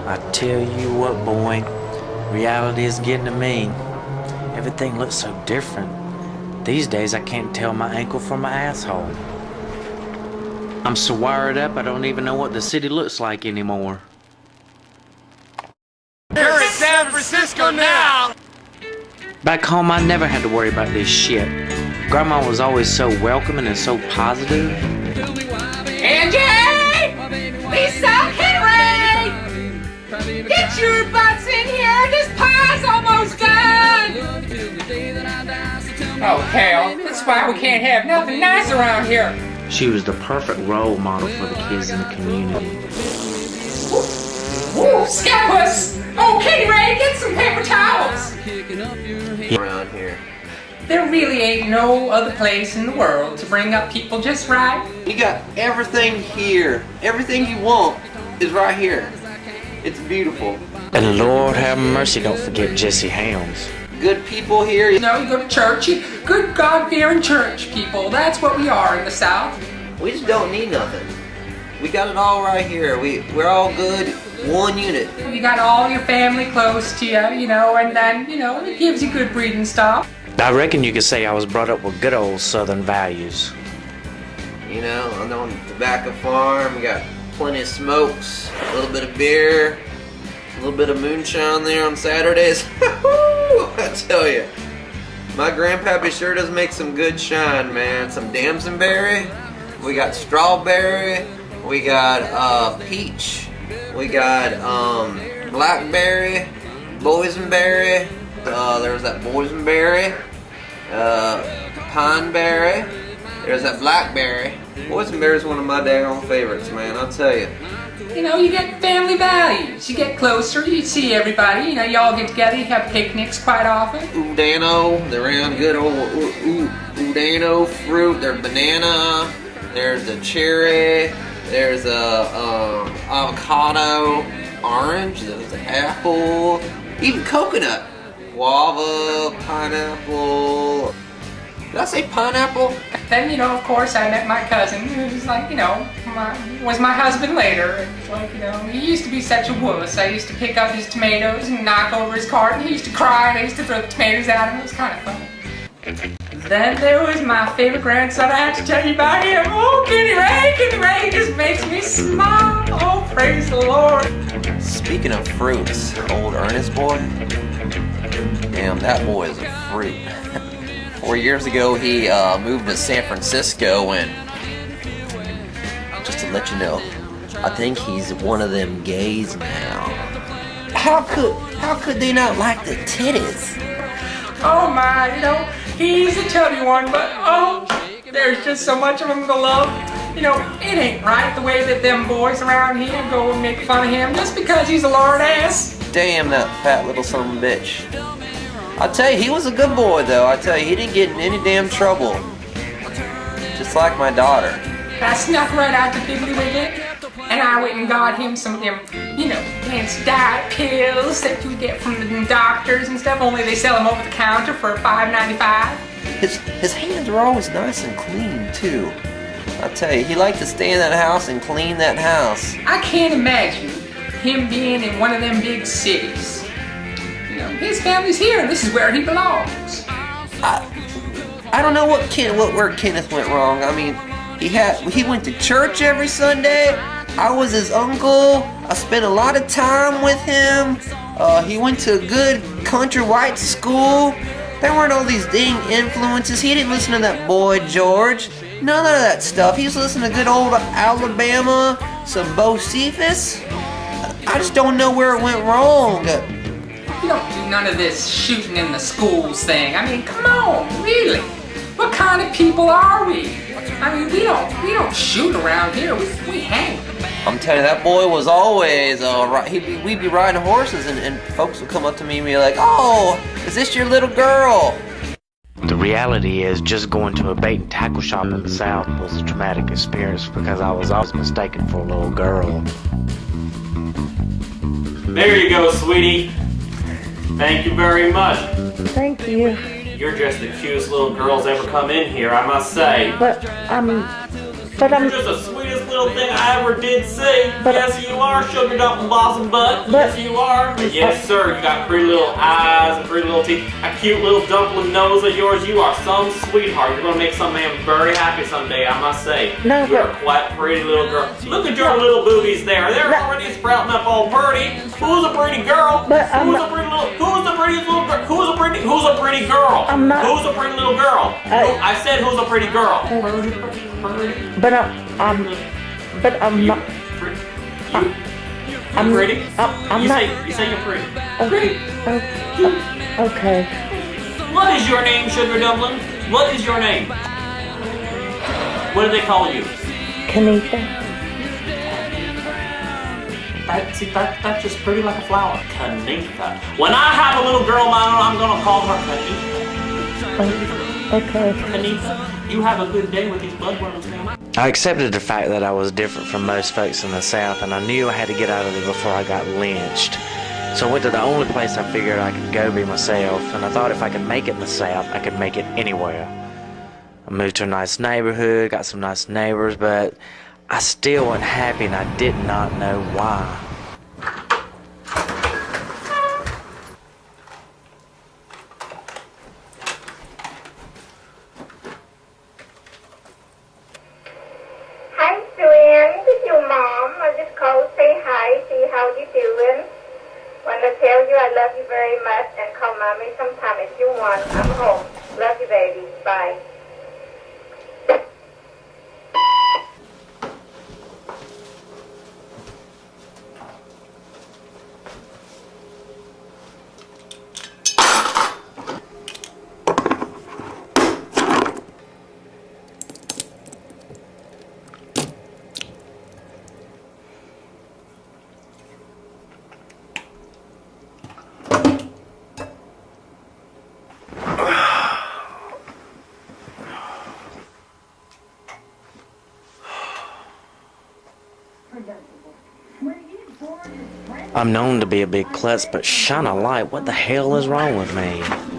I tell you what, boy, reality is getting to me. Everything looks so different. These days I can't tell my ankle from my asshole. I'm so wired up I don't even know what the city looks like anymore. You're in San Francisco now! Back home I never had to worry about this shit. Grandma was always so welcoming and so positive. Angie! Lisa! Henry! Get your butts in here! This pie's almost done! Oh, hell. That's why we can't have nothing nice around here. She was the perfect role model for the kids in the community. Woo, Scalpus! Oh, Kitty Ray, get some paper towels! Around here. There really ain't no other place in the world to bring up people just right. You got everything here. Everything you want is right here. It's beautiful. And Lord have mercy, don't forget Jesse Helms. Good people here. You know, you go to church, good God-fearing church people. That's what we are in the South. We just don't need nothing. We got it all right here. We're all good. One unit. You got all your family close to you, you know, and then, you know, it gives you good breathing stuff. I reckon you could say I was brought up with good old Southern values. You know, I'm on the tobacco farm. We got plenty of smokes, a little bit of beer, a little bit of moonshine there on Saturdays. I tell you, my grandpappy sure does make some good shine, man. Some damsonberry, we got strawberry, we got peach, we got blackberry, boysenberry. There was that boysenberry, pineberry. There's that blackberry. Boysenberry is one of my daggone favorites, man. I'll tell you. You know, you get family values. You get closer, you see everybody. You know, you all get together, you have picnics quite often. Udano, they're around good old Udano fruit. There's banana, there's a cherry, there's a avocado, orange, there's an apple, even coconut. Guava, pineapple. Did I say pineapple? Then, you know, of course, I met my cousin, who's like, you know, was my husband later. It's like, you know, he used to be such a wuss. I used to pick up his tomatoes and knock over his cart, and he used to cry, and I used to throw the tomatoes at him. It was kind of fun. Then there was my favorite grandson. I have to tell you about him. Oh, Kenny Ray just makes me smile. Oh, praise the Lord. Speaking of fruits, old Ernest boy. Damn, that boy is a fruit. 4 years ago, he moved to San Francisco, and just to let you know, I think he's one of them gays now. How could they not like the titties? Oh my, you know, he's a chubby one, but oh, there's just so much of him to love. You know, it ain't right the way that them boys around here go and make fun of him just because he's a lard ass. Damn, that fat little son of a bitch. I tell you, he was a good boy, though. I tell you, he didn't get in any damn trouble. Just like my daughter. I snuck right out to Piggly Wiggly, and I went and got him some of them, you know, fancy diet pills that you get from the doctors and stuff, only they sell them over the counter for $5.95. His hands were always nice and clean, too. I tell you, he liked to stay in that house and clean that house. I can't imagine him being in one of them big cities. You know, his family's here, and this is where he belongs. I don't know where Kenneth went wrong. I mean, he went to church every Sunday. I was his uncle. I spent a lot of time with him. He went to a good country white school. There weren't all these dang influences. He didn't listen to that Boy George. None of that stuff. He was listening to good old Alabama, some Bo Cephas. I just don't know where it went wrong. You don't do none of this shooting in the schools thing. I mean, come on, really? What kind of people are we? I mean, we don't shoot around here. We hang. I'm telling you, that boy was always we'd be riding horses, and folks would come up to me and be like, "Oh, is this your little girl?" The reality is, just going to a bait and tackle shop in the South was a traumatic experience because I was always mistaken for a little girl. There you go, sweetie. Thank you very much. Thank you. You're just the cutest little girl's ever come in here, I must say. But I'm You're just the sweetest little little thing I ever did see. Yes, you are, sugar dumpling blossom butt. Yes, you are. Yes, sir. You got pretty little eyes and pretty little teeth. A cute little dumpling nose of yours. You are some sweetheart. You're gonna make some man very happy someday, I must say. No, You're a quite pretty little girl. Look at your little boobies there. They're already sprouting up all pretty. Who's a pretty girl? Who's a pretty little? Who's the prettiest little girl? Who's a pretty girl? I'm not. Who's a pretty little girl? I said who's a pretty girl? But I'm not. I'm pretty. I'm not. You say you're pretty. Okay. Okay. What is your name, Sugar Dumpling? What is your name? What do they call you? Kenneth. That's just pretty like a flower. Kenneth. When I have a little girl of my own, I'm gonna call her Kenneth. Okay. Kenneth, you have a good day with these bloodworms, man. I accepted the fact that I was different from most folks in the South, and I knew I had to get out of there before I got lynched. So I went to the only place I figured I could go be myself, and I thought if I could make it in the South, I could make it anywhere. I moved to a nice neighborhood, got some nice neighbors, but I still wasn't happy, and I did not know why. Hi, Joanne. This is your mom. I just called to say hi, see how you doing. Want to tell you I love you very much and call mommy sometime if you want. I'm home. Love you, baby. Bye. I'm known to be a big klutz, but shine a light, what the hell is wrong with me?